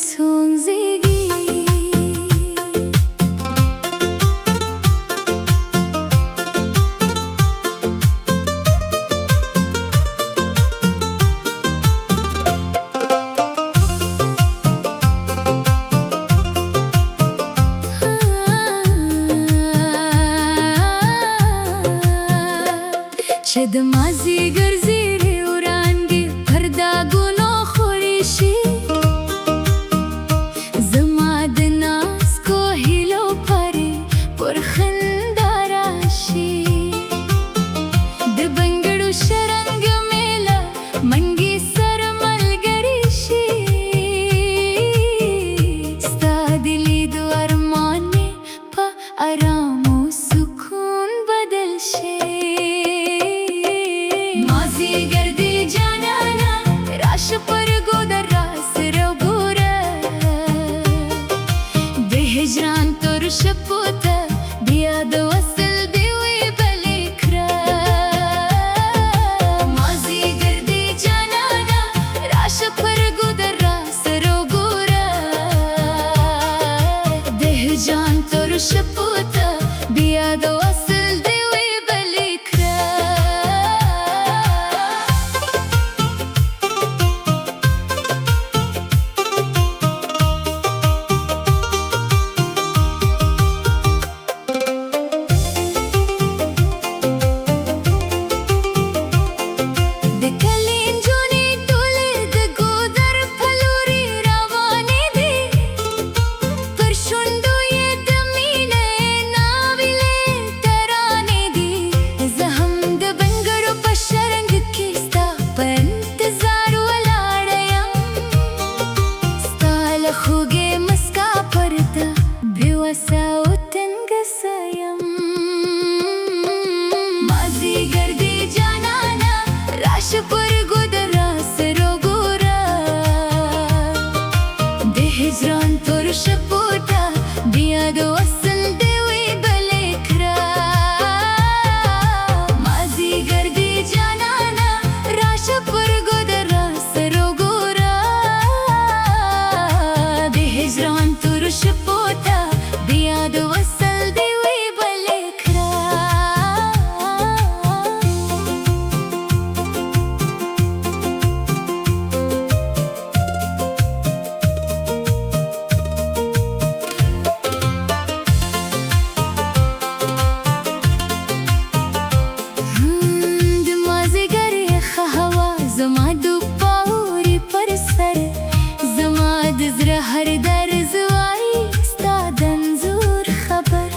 सोंजेगी। शदमाजी गरजेरे उरांगे भरदा गुनो खोरीशी जमादनास को हिलो परे पुरखंदाराशी दबंगड़ू शरंग मेला मंगी सर मलगरीशी स्तादिली दो अरमाने पा आरामो सुकून बदलशे। गर्दी जानाना राश पर गोदर रास रोगोरा बेहजरान तोर शपोत दिया दो असल देवी बलिखरा। माजी गर्दी जानाना राश पर गोदर रास रोगोरा बेहजान तोर शपोत दिया दो असल देवी बलिखरा। माजी गर्दी जानाना राश पर गोदर रास रोगोरा बेहजरान तोर शपोटा दिया दो असल देवी बलिखरा। माजी गर्दी जानाना राश पर गोदर रास रोगोरा बेहजरान तोर शपोटा दिया दो असल देवी बलिखरा। दमाजे गरे खहवा जमादू पाऊरी पर सर जमाद जरा हर दर जुआई स्तादन जूर खबर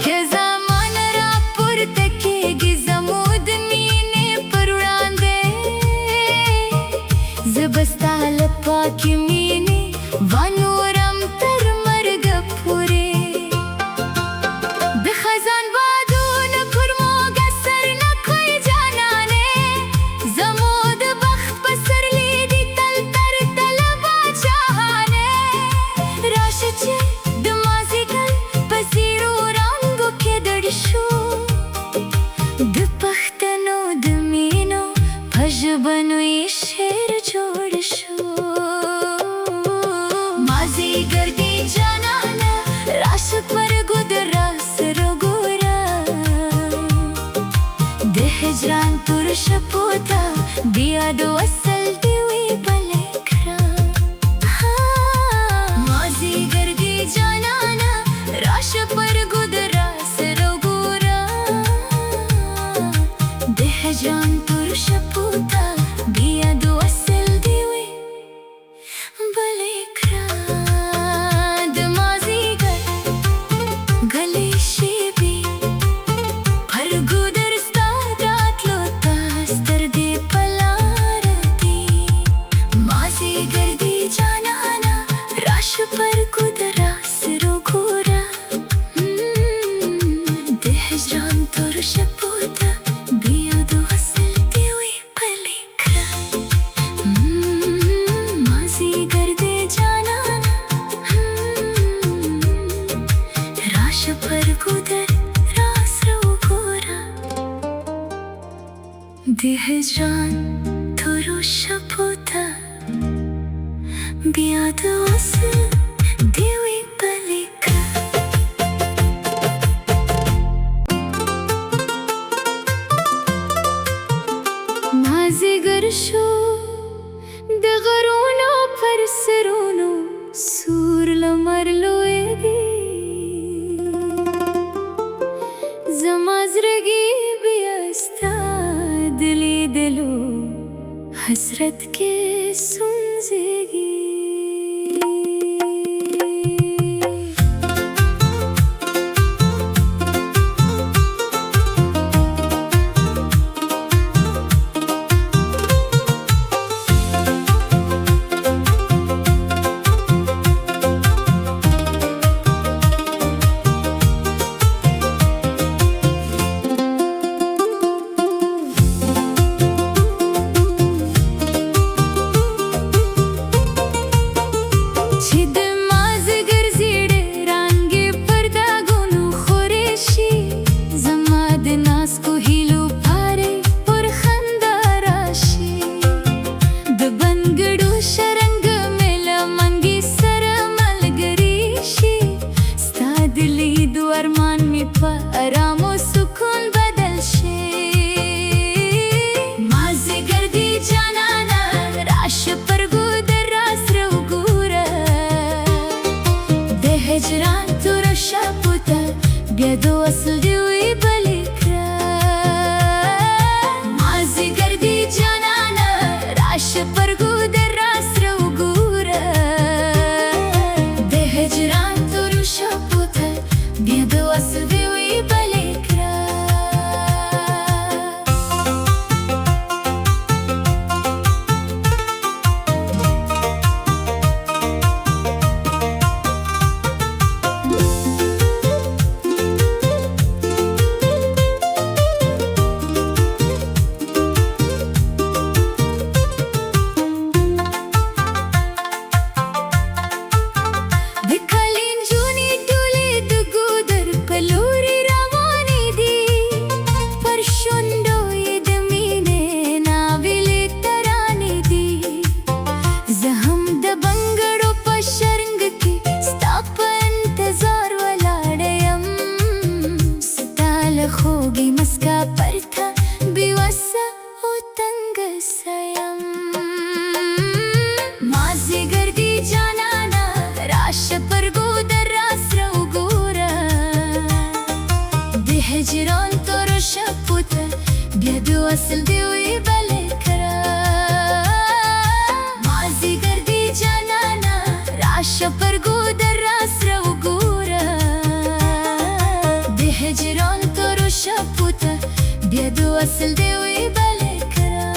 के जमान रापुर तकेगी जमूद मीने पर उड़ांदे जबस्ताल पाकी मीने वानूरम तर मर्ग पूरे दखजान बादून खुरमोग सर न खोई जानाने जमूद बख्त पसर लीदी तल तर तलबा चाहाने राशचे दमाजी गल पसीरो रंगो के दड़शो दपख्तनो दमीनो भजबनो ये शेर जोड़शो। माजी गर्दी जानाना राश पर गोदर रास रोगोरा बेहजरान तोर शपोता दिया दो असल देवी बलिखरा। माजी गर्दी जानाना राश पर गोदर रास रोगोरा बेहजान तोर शपोता दिया दो असल देवी बलिखरा। दमाजी गले शेबी भर गोदर स्तादात लोता स्तर दे पलारती। माजी गर्दी जानाना राश पर गोदर रास रोगोरा बेहजरान तोर शपोता दिया दो असल देवी बलिखरा। माजी गर्दी जानाना राश पर गोदर रास रोगोरा बेहजरान तोर शपोता بیاد واسه دیوی بلیکا مازیګر شو د غرونو پر سرونو سور لمر لویږي زما زړګي بیا ستا د لیدلو حسرت کې سوځېږي آرام و سکون بدل شي مازیګر دی جانانه راشه پرګو در راس رو ګوره د هجران تور شپوته بیا د وصل دی وی بلې کړه مازیګر دی جانانه راشه پرګو در راس رو ګوره د هجران تور شپوته بیا د وصل دی خوږی مسکا پرته بیوسه او تنګ سیم مازیګر دی جانانه راشه پرګو در راس رو ګوره د هجران تور شپوته بیا د وصل دی وی بلې کړه مازیګر دی جانانه راشه پرګو در راس رو ګوره د هجران شپوته بیا د وصل دی وی بلې کړه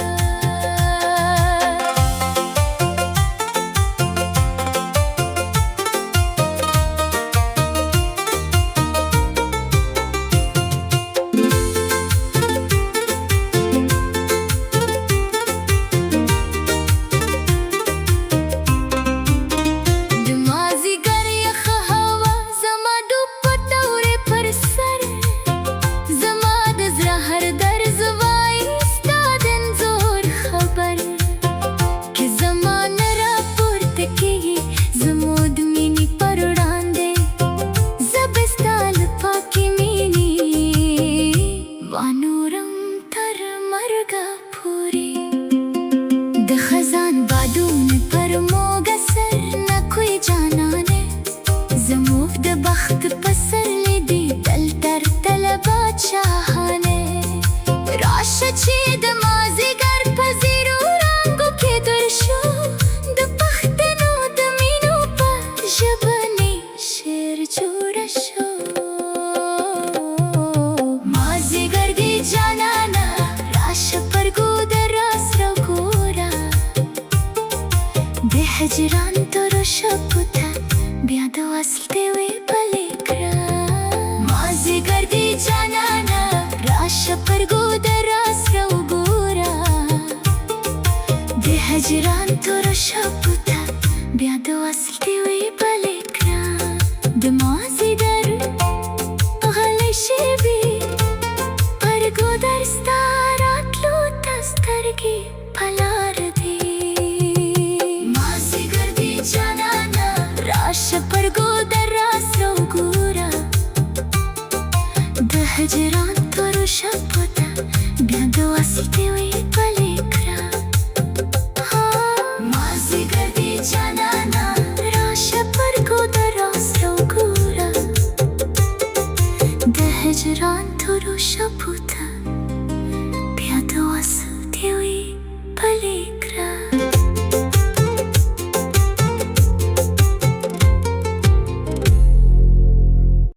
د مازیګر یخه هوا زما ډوب په تورې پر سر هر درز وای ستا د انځور خبر که زمانه را پورته کېږي زموږ مینې پر وړاندې زه به ستا له پاکې مینې وانورم تر مرګه پورې د خزان بادونه پر موږ سر نه کوی جانانه زموږ د بخت په سرلی دی دل تر تله بادشاهانه راشه چې د مازیګر په زیرو رنګو کې در شو د پښتنو د مینو په ژبه نی شعر جوړه شو مازیګر دی جانانه راشه پرګو در راس رو ګوره د هجران تور شپوته بیا د وصل دی وی بلې کړه مازیګر دی جانانه راشه پرګو در راس رو ګوره د هجران تور شپوته بیا د وصل دی وی بلې کړه د مازیګر غلی شوي پرګو در ستا راتلو ته سترګې په لار دي مازیګر دی هجران ترو شبوتا بيانده واسيتي ويباليكرا مازي قردي جانانا راشا برقو دراس روغورا ده هجران ترو شبوتا